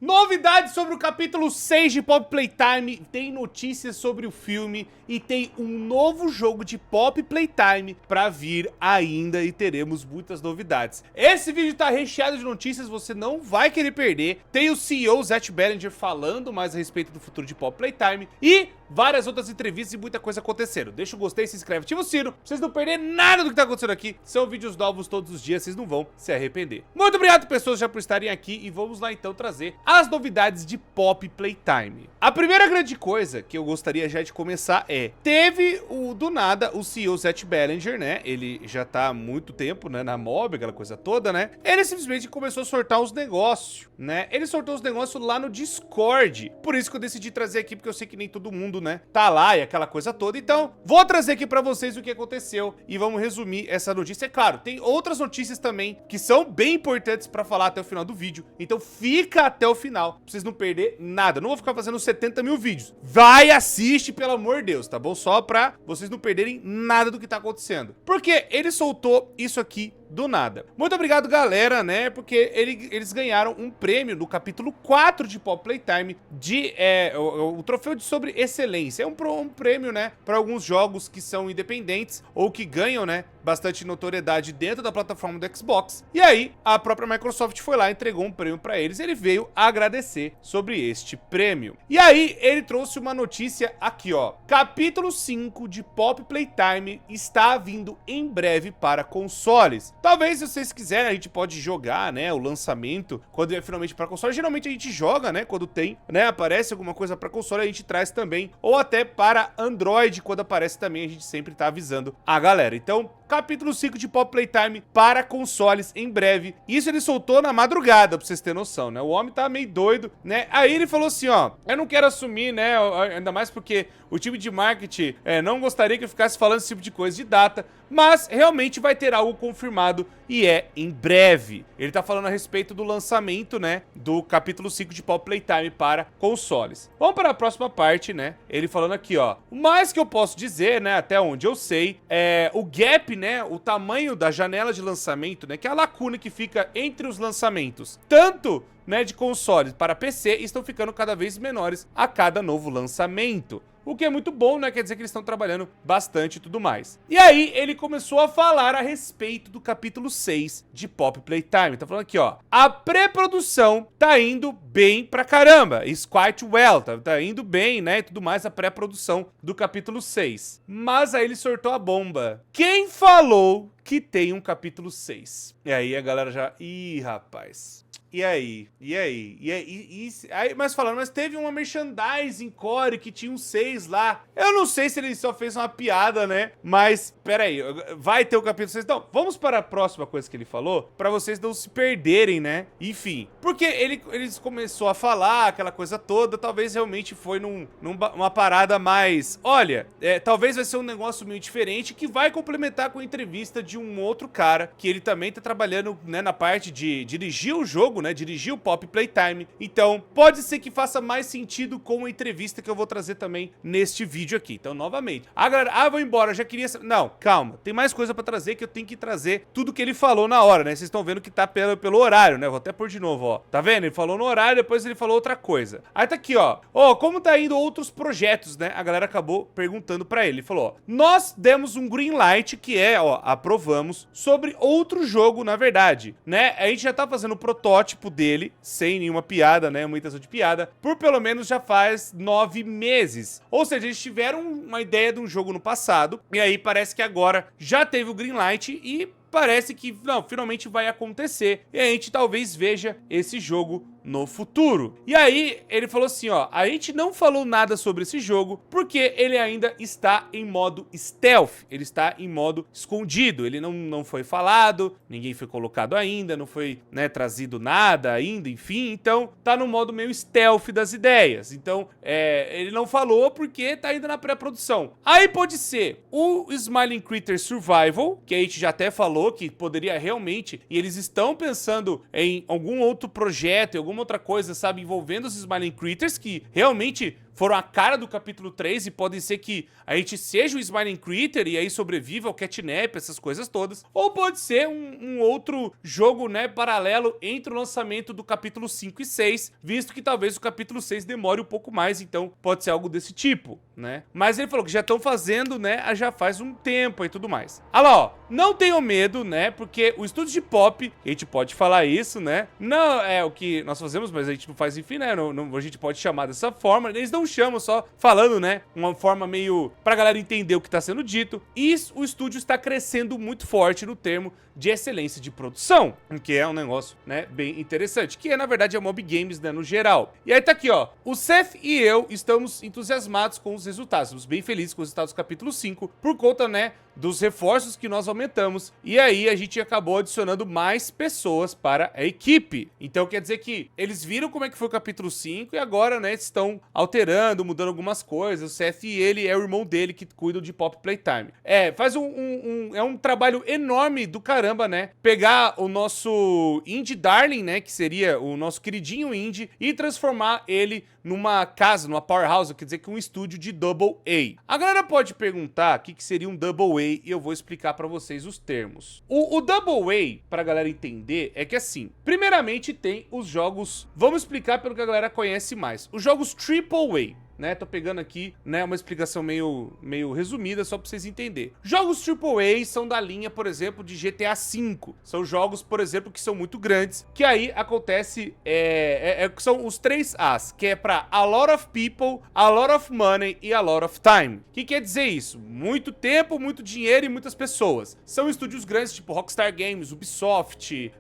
Novidades sobre o capítulo 6 de Poppy Playtime, tem notícias sobre o filme e tem um novo jogo de Poppy Playtime pra vir ainda e teremos muitas novidades. Esse vídeo tá recheado de notícias, você não vai querer perder. Tem o CEO Zach Bellinger falando mais a respeito do futuro de Poppy Playtime e várias outras entrevistas e muita coisa acontecendo. Deixa o gostei, se inscreve, ativa o sino pra vocês não perderem nada do que tá acontecendo aqui. São vídeos novos todos os dias, vocês não vão se arrepender. Muito obrigado, pessoas, já por estarem aqui e vamos lá então trazer as novidades de Poppy Playtime. A primeira grande coisa que eu gostaria já de começar teve do nada o CEO Zach Bellinger, né? Ele já tá há muito tempo, né, na mob, aquela coisa toda, né? Ele simplesmente começou a sortar os negócios, né? Ele sortou os negócios lá no Discord. Por isso que eu decidi trazer aqui, porque eu sei que nem todo mundo, né, tá lá e aquela coisa toda. Então, vou trazer aqui pra vocês o que aconteceu e vamos resumir essa notícia. É claro, tem outras notícias também que são bem importantes pra falar até o final do vídeo. Então, fica até o final, pra vocês não perder nada. Não vou ficar fazendo 70 mil vídeos. Vai, assiste, pelo amor de Deus, tá bom? Só pra vocês não perderem nada do que tá acontecendo. Porque ele soltou isso aqui do nada. Muito obrigado, galera, né? Porque eles ganharam um prêmio no capítulo 4 de Poppy Playtime de o troféu de sobre excelência. É um prêmio, né, para alguns jogos que são independentes ou que ganham, né, bastante notoriedade dentro da plataforma do Xbox. E aí, a própria Microsoft foi lá e entregou um prêmio para eles. Ele veio agradecer sobre este prêmio. E aí, ele trouxe uma notícia aqui, ó. Capítulo 5 de Poppy Playtime está vindo em breve para consoles. Talvez, se vocês quiserem, a gente pode jogar, né, o lançamento quando é finalmente para console. Geralmente a gente joga, né, quando tem, né, aparece alguma coisa para console, a gente traz também. Ou até para Android, quando aparece também, a gente sempre tá avisando a galera. Então, capítulo 5 de Poppy Playtime para consoles em breve. Isso ele soltou na madrugada, pra vocês terem noção, né? O homem tá meio doido, né? Aí ele falou assim, ó, eu não quero assumir, né, ainda mais porque o time de marketing não gostaria que eu ficasse falando esse tipo de coisa de data, mas realmente vai ter algo confirmado e é em breve. Ele tá falando a respeito do lançamento, né, do capítulo 5 de Poppy Playtime para consoles. Vamos para a próxima parte, né? Ele falando aqui, ó, o mais que eu posso dizer, né, até onde eu sei, o gap, né, o tamanho da janela de lançamento, né, que é a lacuna que fica entre os lançamentos, tanto, né, de consoles para PC, estão ficando cada vez menores a cada novo lançamento. O que é muito bom, né? Quer dizer que eles estão trabalhando bastante e tudo mais. E aí, ele começou a falar a respeito do capítulo 6 de Poppy Playtime. Tá falando aqui, ó. A pré-produção tá indo bem pra caramba. It's quite well. Tá indo bem, né? E tudo mais, a pré-produção do capítulo 6. Mas aí ele sortou a bomba. Quem falou que tem um capítulo 6? E aí a galera já... Ih, rapaz... E aí? Mas falando, mas teve uma merchandising core que tinha um 6 lá. Eu não sei se ele só fez uma piada, né? Mas, pera aí, vai ter o capítulo 6. Então, vamos para a próxima coisa que ele falou, pra vocês não se perderem, né? Enfim, porque eles começou a falar aquela coisa toda, talvez realmente foi numa parada mais... Olha, talvez vai ser um negócio meio diferente que vai complementar com a entrevista de um outro cara, que ele também tá trabalhando, né, na parte de dirigir o jogo, né, dirigir o Poppy Playtime. Então, pode ser que faça mais sentido com a entrevista que eu vou trazer também neste vídeo aqui. Então, novamente, a galera, vou embora, já queria... Não, calma, tem mais coisa pra trazer que eu tenho que trazer tudo que ele falou na hora, né? Vocês estão vendo que tá pelo horário, né? Vou até pôr de novo, ó. Tá vendo? Ele falou no horário, depois ele falou outra coisa. Aí tá aqui, ó. Ó, como tá indo outros projetos, né? A galera acabou perguntando pra ele. Ele falou, ó, nós demos um green light, que é, ó, aprovamos, sobre outro jogo, na verdade, né? A gente já tá fazendo o protótipo dele, sem nenhuma piada, né, muita de piada, por pelo menos já faz 9 meses. Ou seja, eles tiveram uma ideia de um jogo no passado, e aí parece que agora já teve o green light e parece que, não, finalmente vai acontecer. E a gente talvez veja esse jogo no futuro. E aí, ele falou assim, ó, a gente não falou nada sobre esse jogo porque ele ainda está em modo stealth, ele está em modo escondido, ele não foi falado, ninguém foi colocado ainda, não foi, né, trazido nada ainda, enfim, então tá no modo meio stealth das ideias. Então, ele não falou porque tá ainda na pré-produção. Aí pode ser o Smiling Critter Survival, que a gente já até falou que poderia realmente, e eles estão pensando em algum outro projeto, em alguma outra coisa, sabe, envolvendo os Smiling Critters, que realmente foram a cara do capítulo 3 e pode ser que a gente seja o Smiling Critter e aí sobreviva ao Catnap, essas coisas todas. Ou pode ser um outro jogo, né, paralelo entre o lançamento do capítulo 5 e 6, visto que talvez o capítulo 6 demore um pouco mais, então pode ser algo desse tipo, né? Mas ele falou que já estão fazendo, né, já faz um tempo e tudo mais. Olha lá, ó, não tenham medo, né, porque o estúdio de pop, a gente pode falar isso, né, não é o que nós fazemos, mas a gente não faz, enfim, né, a gente pode chamar dessa forma, eles não chamam, só falando, né, uma forma meio pra galera entender o que tá sendo dito, e o estúdio está crescendo muito forte no termo de excelência de produção, que é um negócio, né, bem interessante, que é, na verdade, a Mob Games, né, no geral. E aí tá aqui, ó, o Seth e eu estamos entusiasmados com os resultados, estamos bem felizes com os resultados do capítulo 5, por conta, né, dos reforços que nós aumentamos, e aí a gente acabou adicionando mais pessoas para a equipe. Então quer dizer que eles viram como é que foi o capítulo 5 e agora, né, estão alterando, mudando algumas coisas. O Seth e ele é o irmão dele que cuidam de Pop Playtime. Faz um trabalho enorme do caramba, né, pegar o nosso Indie Darling, né, que seria o nosso queridinho Indie, e transformar ele numa casa, numa powerhouse, quer dizer que um estúdio de Double A. A galera pode perguntar o que seria um Double A, e eu vou explicar pra vocês os termos. O Double A, pra galera entender, é que assim, primeiramente tem os jogos, vamos explicar pelo que a galera conhece mais, os jogos Triple A. Né, tô pegando aqui, né, uma explicação meio resumida, só pra vocês entenderem. Jogos AAA são da linha, por exemplo, de GTA V. São jogos, por exemplo, que são muito grandes, que aí acontece, são os 3 As, que é pra a lot of people, a lot of money e a lot of time. O que quer dizer isso? Muito tempo, muito dinheiro e muitas pessoas. São estúdios grandes, tipo Rockstar Games, Ubisoft,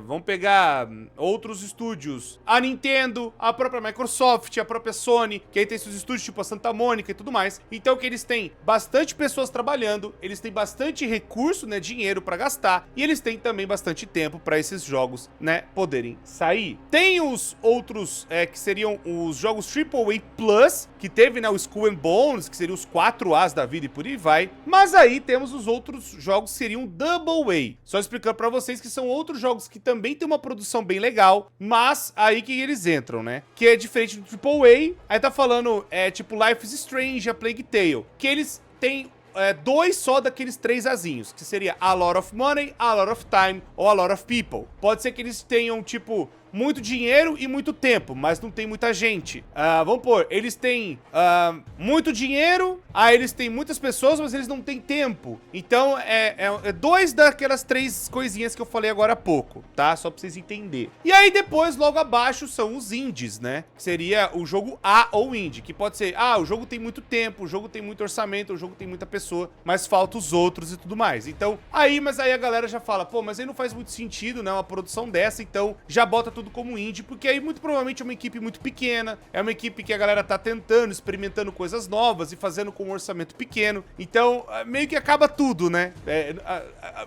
vamos pegar outros estúdios, a Nintendo, a própria Microsoft, a própria Sony, que aí tem seus estúdios tipo a Santa Mônica e tudo mais. Então que eles têm bastante pessoas trabalhando, eles têm bastante recurso, né, dinheiro pra gastar, e eles têm também bastante tempo pra esses jogos, né, poderem sair. Tem os outros, que seriam os jogos AAA Plus, que teve, né, o Skull and Bones, que seriam os 4 As da vida e por aí vai. Mas aí temos os outros jogos que seriam Double A. Só explicando pra vocês que são outros jogos que também tem uma produção bem legal, mas aí que eles entram, né, que é diferente do AAA. Aí tá falando, tipo Life is Strange, a Plague Tale, que eles têm 2 só daqueles 3 azinhos, que seria a lot of money, a lot of time ou a lot of people. Pode ser que eles tenham, tipo, muito dinheiro e muito tempo, mas não tem muita gente. Vamos pôr, eles têm muito dinheiro, eles têm muitas pessoas, mas eles não têm tempo. Então, 2 daquelas 3 coisinhas que eu falei agora há pouco, tá? Só pra vocês entenderem. E aí, depois, logo abaixo, são os indies, né? Que seria o jogo A ou indie, que pode ser, o jogo tem muito tempo, o jogo tem muito orçamento, o jogo tem muita pessoa, mas falta os outros e tudo mais. Então, mas aí a galera já fala, pô, mas aí não faz muito sentido, né? Uma produção dessa, então já bota tudo como indie, porque aí muito provavelmente é uma equipe muito pequena, é uma equipe que a galera tá tentando, experimentando coisas novas e fazendo com um orçamento pequeno, então meio que acaba tudo, né?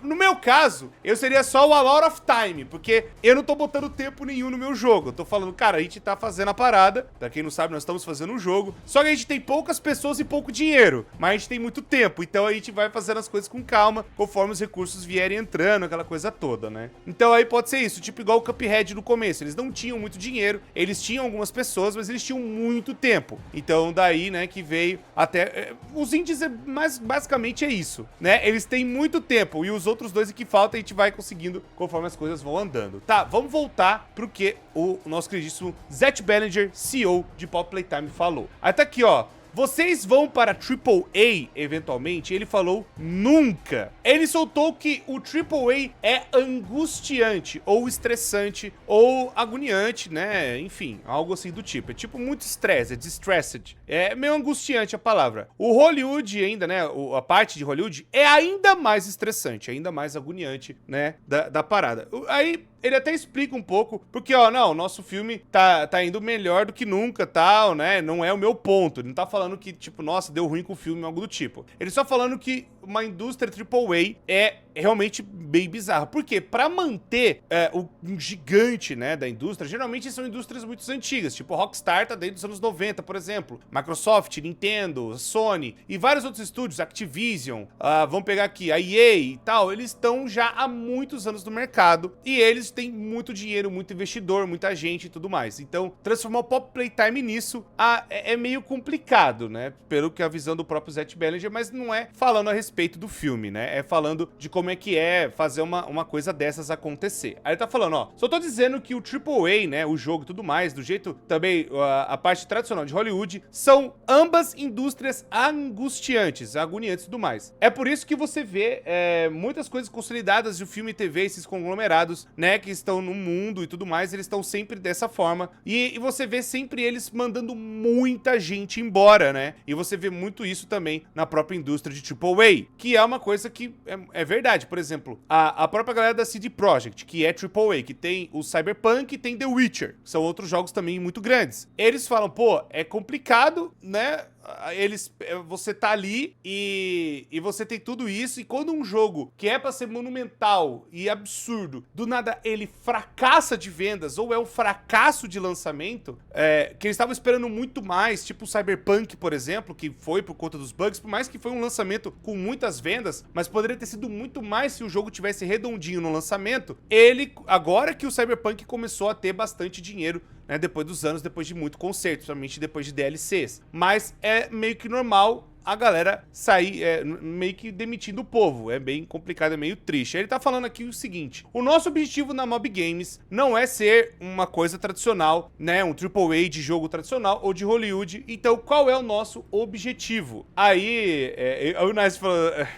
No meu caso, eu seria só o a lot of time, porque eu não tô botando tempo nenhum no meu jogo, eu tô falando, cara, a gente tá fazendo a parada, pra quem não sabe, nós estamos fazendo um jogo, só que a gente tem poucas pessoas e pouco dinheiro, mas a gente tem muito tempo, então a gente vai fazendo as coisas com calma, conforme os recursos vierem entrando, aquela coisa toda, né? Então aí pode ser isso, tipo igual o Cuphead no começo, eles não tinham muito dinheiro, eles tinham algumas pessoas, mas eles tinham muito tempo. Então daí, né, que veio até... os indies, basicamente é isso, né? Eles têm muito tempo e os outros 2 que faltam a gente vai conseguindo conforme as coisas vão andando. Tá, vamos voltar pro que o nosso queridíssimo Zach Bellinger, CEO de Pop Playtime, falou. Aí tá aqui, ó. Vocês vão para AAA eventualmente? Ele falou nunca. Ele soltou que o AAA é angustiante, ou estressante, ou agoniante, né? Enfim, algo assim do tipo. É tipo muito estresse, é distressed. É meio angustiante a palavra. O Hollywood ainda, né? A parte de Hollywood é ainda mais estressante, ainda mais agoniante, né? Da parada. Aí... ele até explica um pouco, porque, ó, não, o nosso filme tá indo melhor do que nunca, tal, né? Não é o meu ponto. Ele não tá falando que, tipo, nossa, deu ruim com o filme, algo do tipo. Ele só falando que uma indústria AAA é realmente bem bizarro. Por quê? Pra manter um gigante, né, da indústria, geralmente são indústrias muito antigas, tipo a Rockstar tá desde os anos 90, por exemplo. Microsoft, Nintendo, Sony e vários outros estúdios, Activision, vamos pegar aqui, a EA e tal, eles estão já há muitos anos no mercado e eles têm muito dinheiro, muito investidor, muita gente e tudo mais. Então, transformar o Pop Playtime nisso é meio complicado, né? Pelo que a visão do próprio Zach Bellinger, mas não é falando a respeito do filme, né? É falando de como é que é fazer uma coisa dessas acontecer. Aí ele tá falando, ó, só tô dizendo que o AAA, né, o jogo e tudo mais, do jeito também a parte tradicional de Hollywood, são ambas indústrias angustiantes, agoniantes e tudo mais. É por isso que você vê muitas coisas consolidadas de filme e TV, esses conglomerados, né, que estão no mundo e tudo mais, eles estão sempre dessa forma. E você vê sempre eles mandando muita gente embora, né? E você vê muito isso também na própria indústria de AAA, que é uma coisa que é verdade. Por exemplo, a própria galera da CD Projekt, que é AAA, que tem o Cyberpunk e tem The Witcher, são outros jogos também muito grandes. Eles falam, pô, é complicado, né? Você tá ali e você tem tudo isso, e quando um jogo que é pra ser monumental e absurdo, do nada ele fracassa de vendas, ou é um fracasso de lançamento, que eles estavam esperando muito mais, tipo o Cyberpunk, por exemplo, que foi por conta dos bugs, por mais que foi um lançamento com muitas vendas, mas poderia ter sido muito mais se o jogo tivesse redondinho no lançamento. Agora que o Cyberpunk começou a ter bastante dinheiro, né, depois dos anos, depois de muito concerto, principalmente depois de DLCs. Mas é meio que normal a galera sair meio que demitindo o povo. É bem complicado, é meio triste. Ele tá falando aqui o seguinte: o nosso objetivo na Mob Games não é ser uma coisa tradicional, né, um AAA de jogo tradicional ou de Hollywood. Então, qual é o nosso objetivo? Aí, o Nice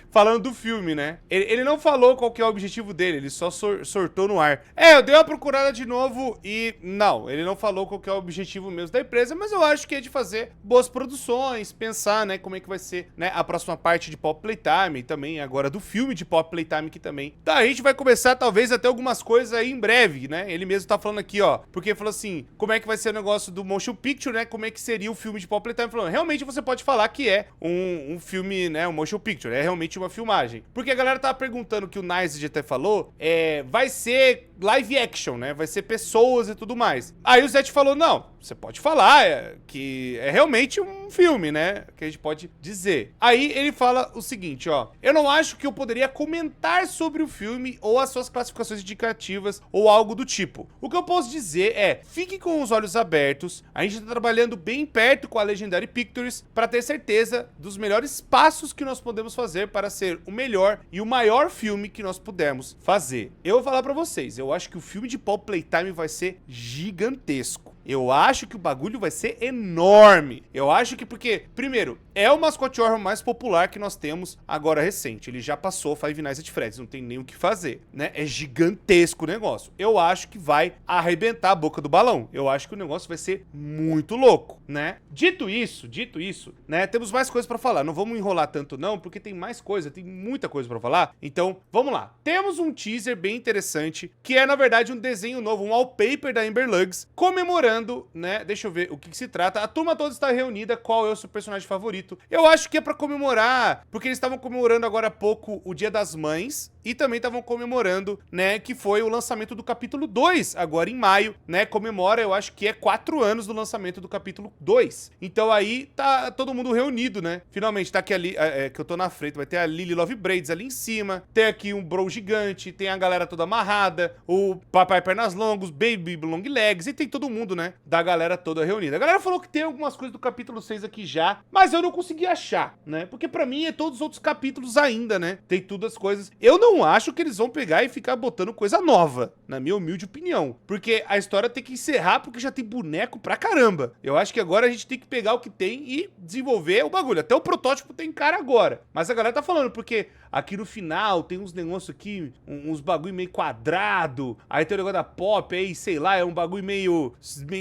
falando do filme, né? Ele não falou qual que é o objetivo dele, ele só sortou no ar. Eu dei uma procurada de novo e não, ele não falou qual que é o objetivo mesmo da empresa, mas eu acho que é de fazer boas produções, pensar, né, como é que vai ser, né, a próxima parte de Pop Playtime, e também agora do filme de Pop Playtime que também. Tá, a gente vai começar talvez até algumas coisas aí em breve, né? Ele mesmo tá falando aqui, ó, porque falou assim, como é que vai ser o negócio do motion picture, né? Como é que seria o filme de Pop Playtime? Falando, realmente você pode falar que é um filme, né, um motion picture, é realmente uma filmagem. Porque a galera tava perguntando, que o Nice até falou, vai ser live action, né? Vai ser pessoas e tudo mais. Aí o Zé falou, não, você pode falar que é realmente um filme, né? Que a gente pode dizer. Aí ele fala o seguinte, ó: eu não acho que eu poderia comentar sobre o filme ou as suas classificações indicativas ou algo do tipo. O que eu posso dizer fique com os olhos abertos. A gente tá trabalhando bem perto com a Legendary Pictures para ter certeza dos melhores passos que nós podemos fazer para ser o melhor e o maior filme que nós pudermos fazer. Eu vou falar pra vocês, eu acho que o filme de Pop Playtime vai ser gigantesco. Eu acho que o bagulho vai ser enorme. Eu acho que porque, primeiro, é o mascote horror mais popular que nós temos agora recente. Ele já passou Five Nights at Freddy's, não tem nem o que fazer, né? É gigantesco o negócio. Eu acho que vai arrebentar a boca do balão. Eu acho que o negócio vai ser muito louco, né? Dito isso, né? Temos mais coisas pra falar. Não vamos enrolar tanto não, porque tem mais coisa, tem muita coisa pra falar. Então, vamos lá. Temos um teaser bem interessante, que é, na verdade, um desenho novo, um wallpaper da Amber Lugs, comemorando, né? Deixa eu ver o que se trata. A turma toda está reunida. Qual é o seu personagem favorito? Eu acho que é pra comemorar, porque eles estavam comemorando agora há pouco o Dia das Mães e também estavam comemorando, né, que foi o lançamento do capítulo 2, agora em maio, né? Comemora, eu acho que é 4 anos do lançamento do capítulo 2. Então aí tá todo mundo reunido, né? Finalmente tá aqui ali, que eu tô na frente, vai ter a Lily Love Braids ali em cima, tem aqui um bro gigante, tem a galera toda amarrada, o Papai Pernas Longos, Baby Long Legs, e tem todo mundo, né, da galera toda reunida. A galera falou que tem algumas coisas do capítulo 6 aqui já, mas eu não consegui achar, né? Porque pra mim é todos os outros capítulos ainda, né? Tem tudo as coisas. Eu não acho que eles vão pegar e ficar botando coisa nova, na minha humilde opinião. Porque a história tem que encerrar, porque já tem boneco pra caramba. Eu acho que agora a gente tem que pegar o que tem e desenvolver o bagulho. Até o protótipo tem cara agora. Mas a galera tá falando, porque aqui no final tem uns negócios aqui, uns bagulho meio quadrado, aí tem o negócio da Pop, aí sei lá, é um bagulho meio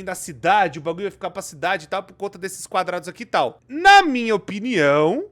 da cidade, o bagulho vai ficar pra cidade e tal, por conta desses quadrados aqui e tal. Na minha opinião,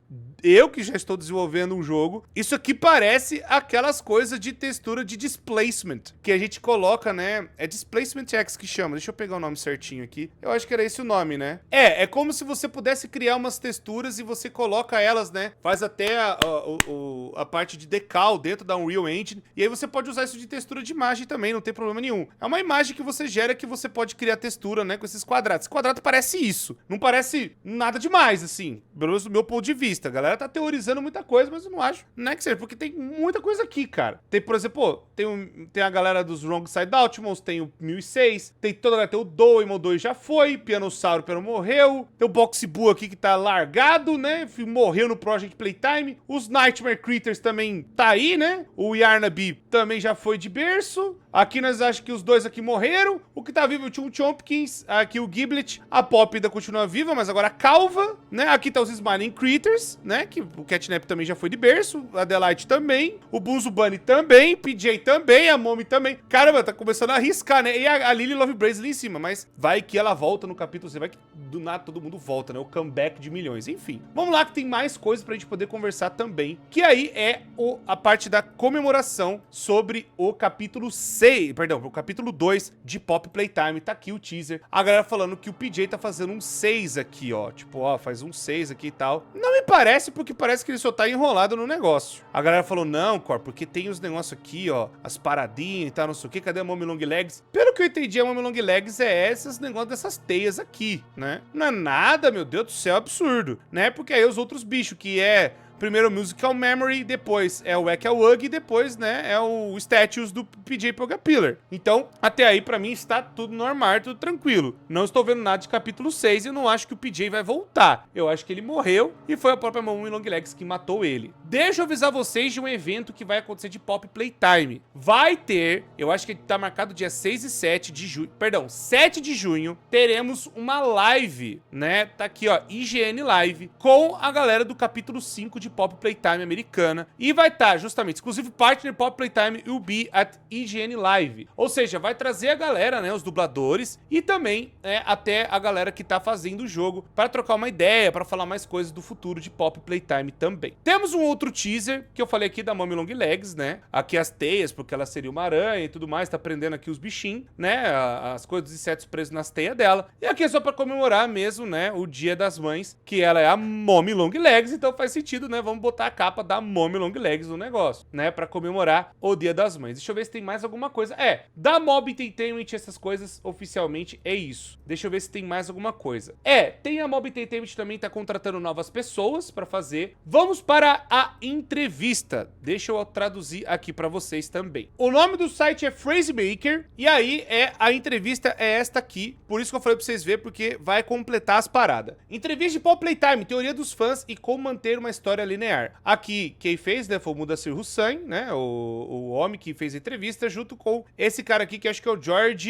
eu que já estou desenvolvendo um jogo, isso aqui parece aquelas coisas de textura de displacement, que a gente coloca, né? É Displacement X que chama, deixa eu pegar o nome certinho aqui. Eu acho que era esse o nome, né? É como se você pudesse criar umas texturas e você coloca elas, né? Faz até a parte de decal dentro da Unreal Engine, e aí você pode usar isso de textura de imagem também, não tem problema nenhum. É uma imagem que você gera que você pode criar textura, né? Com esses quadrados. Esse quadrado parece isso, não parece nada demais, assim, pelo menos do meu ponto de vista. A galera tá teorizando muita coisa, mas eu não acho, né, que seja, porque tem muita coisa aqui, cara. Tem, por exemplo, tem a galera dos Wrong Side Outlaws, tem o 1006, tem o Doemon 2 já foi, Pianossauro morreu, tem o Boxy Boo aqui que tá largado, né, morreu no Project Playtime, os Nightmare Critters também tá aí, né, o Yarnaby também já foi de berço, aqui nós achamos que os dois aqui morreram, o que tá vivo é o Chum Chompkins, aqui o Giblet, a Pop ainda continua viva, mas agora calva, né, aqui tá os Smiling Critters, né, que o Catnap também já foi de berço, a Adelaide também, o Bunzo Bunny também, PJ também, a Mommy também. Caramba, tá começando a arriscar, né? E a Lily Love Blaze ali em cima, mas vai que ela volta no capítulo, vai que do nada todo mundo volta, né? O comeback de milhões. Enfim, vamos lá que tem mais coisas pra gente poder conversar também, que aí é a parte da comemoração sobre o capítulo 6, perdão, o capítulo 2 de Pop Playtime. Tá aqui o teaser. A galera falando que o PJ tá fazendo um 6 aqui, ó. Tipo, ó, faz um 6 aqui e tal. Não me parece, porque parece que ele só tá enrolado no negócio. A galera falou, não, Cor, porque tem os negócios aqui, ó, as paradinhas e tal, não sei o que, cadê a Mommy Long Legs? Pelo que eu entendi, a Mommy Long Legs é esses negócios dessas teias aqui, né? Não é nada, meu Deus do céu, absurdo, né? Porque aí os outros bichos, que é primeiro o Musical Memory, depois é o Whack-A-Wug e depois, né, é o Statues do PJ Pogapillar. Então, até aí, pra mim, está tudo normal, tudo tranquilo. Não estou vendo nada de capítulo 6 e eu não acho que o PJ vai voltar. Eu acho que ele morreu e foi a própria Mommy Long Legs que matou ele. Deixa eu avisar vocês de um evento que vai acontecer de Pop Playtime. Vai ter, eu acho que tá marcado dia 6 e 7 de junho, perdão, 7 de junho, teremos uma live, né, tá aqui, ó, IGN Live, com a galera do capítulo 5 de Pop Playtime americana, e vai estar justamente exclusivo partner Pop Playtime will be at IGN Live, ou seja, vai trazer a galera, né, os dubladores e também até a galera que tá fazendo o jogo para trocar uma ideia, para falar mais coisas do futuro de Pop Playtime também. Temos um outro teaser que eu falei aqui da Mommy Long Legs, né, aqui as teias, porque ela seria uma aranha e tudo mais, tá prendendo aqui os bichinhos, né, as coisas dos insetos presos nas teias dela, e aqui é só para comemorar mesmo, né, o Dia das Mães, que ela é a Mommy Long Legs, então faz sentido, né, vamos botar a capa da Mommy Long Legs no negócio, né, pra comemorar o Dia das Mães. Deixa eu ver se tem mais alguma coisa. Da Mob Entertainment, essas coisas, oficialmente, é isso. Deixa eu ver se tem mais alguma coisa. Tem a Mob Entertainment também tá contratando novas pessoas pra fazer. Vamos para a entrevista. Deixa eu traduzir aqui pra vocês também. O nome do site é Phrasemaker, e aí a entrevista é esta aqui, por isso que eu falei pra vocês verem, porque vai completar as paradas. Entrevista de Pop Playtime, teoria dos fãs e como manter uma história linear. Aqui, quem fez, né, foi o Mudassir Hussain, né, o homem que fez a entrevista, junto com esse cara aqui, que acho que é o George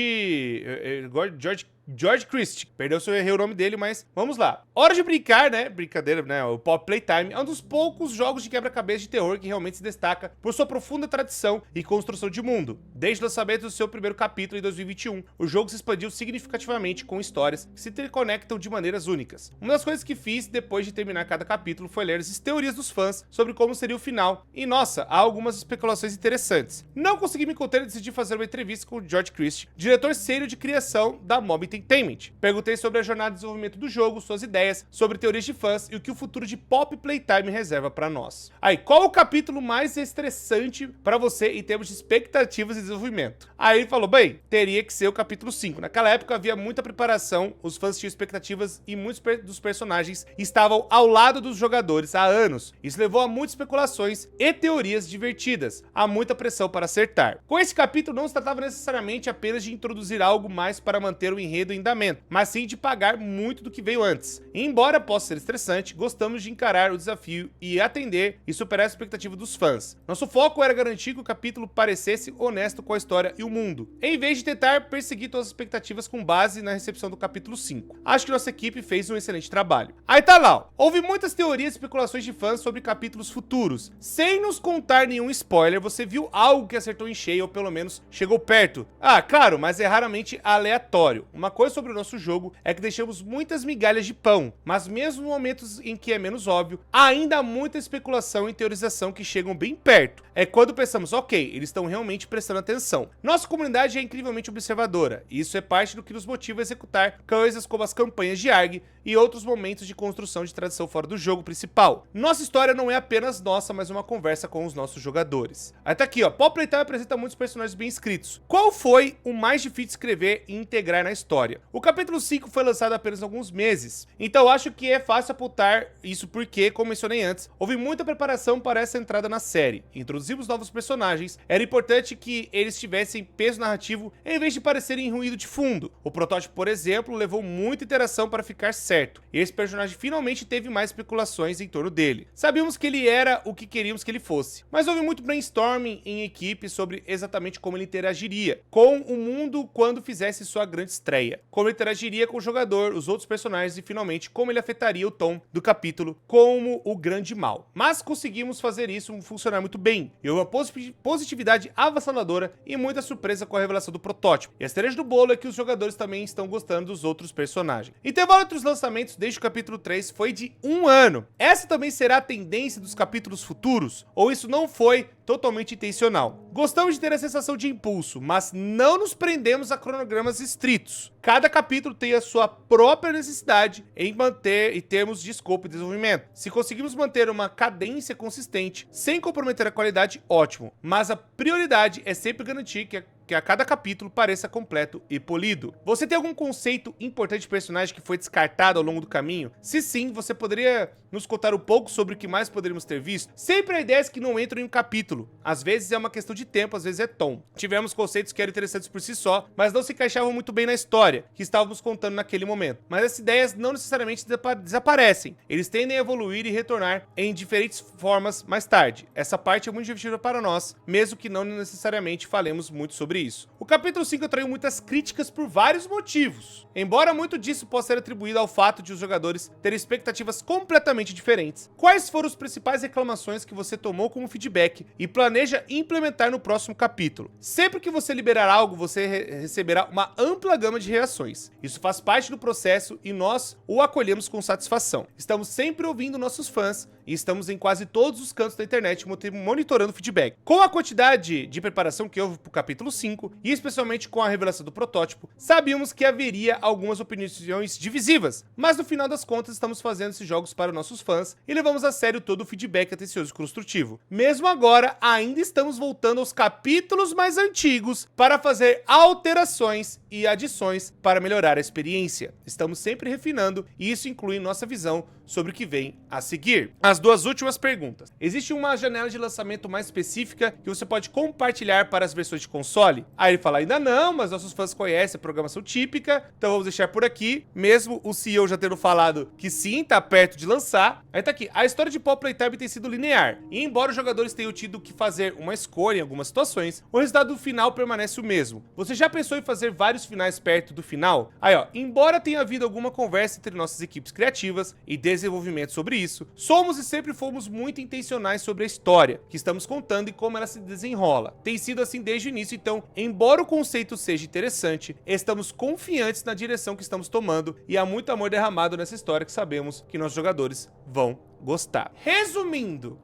Christie. Perdão se eu errei o nome dele, mas vamos lá. Hora de brincar, né? Brincadeira, né? O Pop Playtime é um dos poucos jogos de quebra-cabeça de terror que realmente se destaca por sua profunda tradição e construção de mundo. Desde o lançamento do seu primeiro capítulo em 2021, o jogo se expandiu significativamente com histórias que se interconectam de maneiras únicas. Uma das coisas que fiz depois de terminar cada capítulo foi ler as teorias dos fãs sobre como seria o final. E nossa, há algumas especulações interessantes. Não consegui me conter e decidi fazer uma entrevista com o George Christie, diretor sério de criação da Mob Entertainment. Perguntei sobre a jornada de desenvolvimento do jogo, suas ideias, sobre teorias de fãs e o que o futuro de Pop Playtime reserva pra nós. Aí, qual o capítulo mais estressante pra você em termos de expectativas e desenvolvimento? Aí ele falou, bem, teria que ser o capítulo 5. Naquela época havia muita preparação, os fãs tinham expectativas e muitos dos personagens estavam ao lado dos jogadores há anos. Isso levou a muitas especulações e teorias divertidas. Há muita pressão para acertar. Com esse capítulo não se tratava necessariamente apenas de introduzir algo mais para manter o enredo em andamento, mas sim de pagar muito do que veio antes. E embora possa ser estressante, gostamos de encarar o desafio e atender e superar a expectativa dos fãs. Nosso foco era garantir que o capítulo parecesse honesto com a história e o mundo, em vez de tentar perseguir todas as expectativas com base na recepção do capítulo 5. Acho que nossa equipe fez um excelente trabalho. Aí tá lá, ó. Houve muitas teorias e especulações de fãs sobre capítulos futuros. Sem nos contar nenhum spoiler, você viu algo que acertou em cheio ou pelo menos chegou perto? Ah, claro, mas é raramente aleatório. Uma coisa sobre o nosso jogo é que deixamos muitas migalhas de pão, mas mesmo em momentos em que é menos óbvio, ainda há muita especulação e teorização que chegam bem perto. É quando pensamos, ok, eles estão realmente prestando atenção. Nossa comunidade é incrivelmente observadora, e isso é parte do que nos motiva a executar coisas como as campanhas de ARG e outros momentos de construção de tradição fora do jogo principal. Nossa história não é apenas nossa, mas uma conversa com os nossos jogadores. Aí tá aqui, ó, Pop Playtime apresenta muitos personagens bem escritos. Qual foi o mais difícil de escrever e integrar na história? O capítulo 5 foi lançado há apenas alguns meses, então acho que é fácil apontar isso porque, como mencionei antes, houve muita preparação para essa entrada na série. Introduzimos novos personagens, era importante que eles tivessem peso narrativo em vez de parecerem ruído de fundo. O protótipo, por exemplo, levou muita interação para ficar certo, e esse personagem finalmente teve mais especulações em torno dele. Sabíamos que ele era o que queríamos que ele fosse, mas houve muito brainstorming em equipe sobre exatamente como ele interagiria com o mundo quando fizesse sua grande estreia, como ele interagiria com o jogador, os outros personagens e finalmente como ele afetaria o tom do capítulo como o grande mal. Mas conseguimos fazer isso funcionar muito bem, e houve uma positividade avassaladora e muita surpresa com a revelação do protótipo. E a cereja do bolo é que os jogadores também estão gostando dos outros personagens. Intervalo entre os lançamentos desde o capítulo 3 foi de 1 ano. Essa também será a tendência dos capítulos futuros? Ou isso não foi totalmente intencional? Gostamos de ter a sensação de impulso, mas não nos prendemos a cronogramas estritos. Cada capítulo tem a sua própria necessidade em manter em termos de escopo e desenvolvimento. Se conseguimos manter uma cadência consistente, sem comprometer a qualidade, ótimo. Mas a prioridade é sempre garantir que a cada capítulo pareça completo e polido. Você tem algum conceito importante de personagem que foi descartado ao longo do caminho? Se sim, você poderia nos contar um pouco sobre o que mais poderíamos ter visto? Sempre há ideias que não entram em um capítulo. Às vezes é uma questão de tempo, às vezes é tom. Tivemos conceitos que eram interessantes por si só, mas não se encaixavam muito bem na história que estávamos contando naquele momento. Mas essas ideias não necessariamente desaparecem. Eles tendem a evoluir e retornar em diferentes formas mais tarde. Essa parte é muito divertida para nós, mesmo que não necessariamente falemos muito sobre isso. O capítulo 5 atraiu muitas críticas por vários motivos. Embora muito disso possa ser atribuído ao fato de os jogadores terem expectativas completamente diferentes, quais foram as principais reclamações que você tomou como feedback e planeja implementar no próximo capítulo? Sempre que você liberar algo, você receberá uma ampla gama de reações. Isso faz parte do processo e nós o acolhemos com satisfação. Estamos sempre ouvindo nossos fãs e estamos em quase todos os cantos da internet monitorando feedback. Com a quantidade de preparação que houve pro capítulo 5, e especialmente com a revelação do protótipo, sabíamos que haveria algumas opiniões divisivas, mas no final das contas estamos fazendo esses jogos para nossos fãs e levamos a sério todo o feedback atencioso e construtivo. Mesmo agora, ainda estamos voltando aos capítulos mais antigos para fazer alterações e adições para melhorar a experiência. Estamos sempre refinando e isso inclui nossa visão sobre o que vem a seguir. As duas últimas perguntas. Existe uma janela de lançamento mais específica que você pode compartilhar para as versões de console? Aí ele fala, ainda não, mas nossos fãs conhecem a programação típica, então vamos deixar por aqui, mesmo o CEO já tendo falado que sim, tá perto de lançar. Aí tá aqui, a história de Pop Playtime tem sido linear, e embora os jogadores tenham tido que fazer uma escolha em algumas situações, o resultado final permanece o mesmo. Você já pensou em fazer vários finais perto do final? Aí ó, embora tenha havido alguma conversa entre nossas equipes criativas e desenvolvimento sobre isso, somos e sempre fomos muito intencionais sobre a história que estamos contando e como ela se desenrola. Tem sido assim desde o início, então, embora o conceito seja interessante, estamos confiantes na direção que estamos tomando e há muito amor derramado nessa história que sabemos que nossos jogadores vão gostar. Resumindo,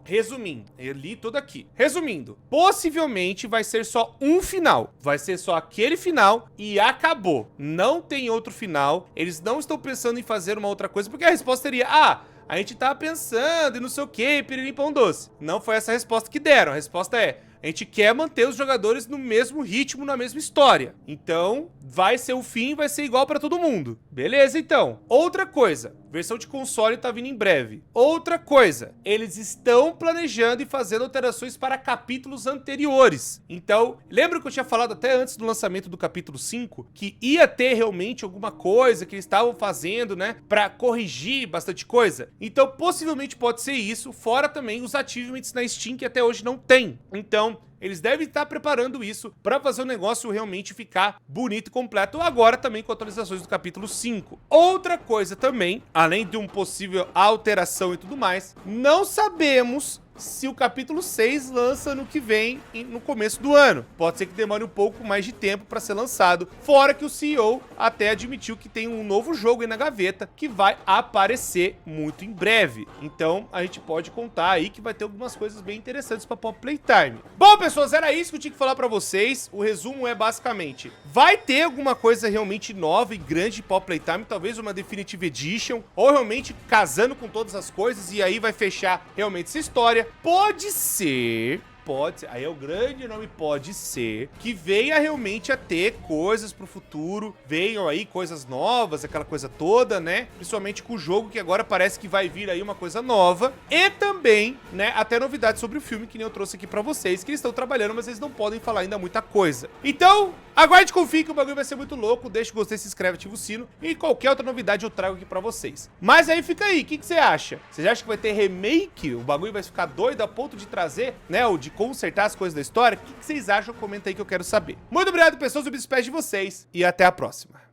eu li tudo aqui. Resumindo, possivelmente vai ser só um final. Vai ser só aquele final e acabou. Não tem outro final. Eles não estão pensando em fazer uma outra coisa, porque a resposta seria, a gente tá pensando e não sei o que, pirilim pão doce. Não foi essa a resposta que deram. A resposta é, a gente quer manter os jogadores no mesmo ritmo, na mesma história. Então, vai ser o fim, vai ser igual pra todo mundo. Beleza, então. Outra coisa, versão de console tá vindo em breve. Outra coisa, eles estão planejando e fazendo alterações para capítulos anteriores. Então, lembra que eu tinha falado até antes do lançamento do capítulo 5, que ia ter realmente alguma coisa que eles estavam fazendo, né, pra corrigir bastante coisa? Então, possivelmente pode ser isso, fora também os achievements na Steam que até hoje não tem. Então, eles devem estar preparando isso para fazer o negócio realmente ficar bonito e completo, agora também com atualizações do capítulo 5. Outra coisa também, além de uma possível alteração e tudo mais, não sabemos se o capítulo 6 lança no que vem, no começo do ano. Pode ser que demore um pouco mais de tempo para ser lançado. Fora que o CEO até admitiu que tem um novo jogo aí na gaveta que vai aparecer muito em breve. Então a gente pode contar aí que vai ter algumas coisas bem interessantes para Pop Playtime. Bom, pessoas, era isso que eu tinha que falar para vocês. O resumo é basicamente: vai ter alguma coisa realmente nova e grande de Pop Playtime, talvez uma Definitive Edition, ou realmente casando com todas as coisas e aí vai fechar realmente essa história. Pode ser, aí é o grande nome, pode ser que venha realmente a ter coisas pro futuro, venham aí coisas novas, aquela coisa toda, né? Principalmente com o jogo, que agora parece que vai vir aí uma coisa nova. E também, né, até novidades sobre o filme, que nem eu trouxe aqui pra vocês, que eles estão trabalhando, mas eles não podem falar ainda muita coisa. Então, aguarde e confie que o bagulho vai ser muito louco. Deixa o gostei, se inscreve, ativa o sino, e qualquer outra novidade eu trago aqui pra vocês. Mas aí fica aí, o que você acha? Você acha que vai ter remake? O bagulho vai ficar doido a ponto de trazer, né, ou de consertar as coisas da história? O que vocês acham? Comenta aí que eu quero saber. Muito obrigado, pessoas, eu me despeço de vocês e até a próxima.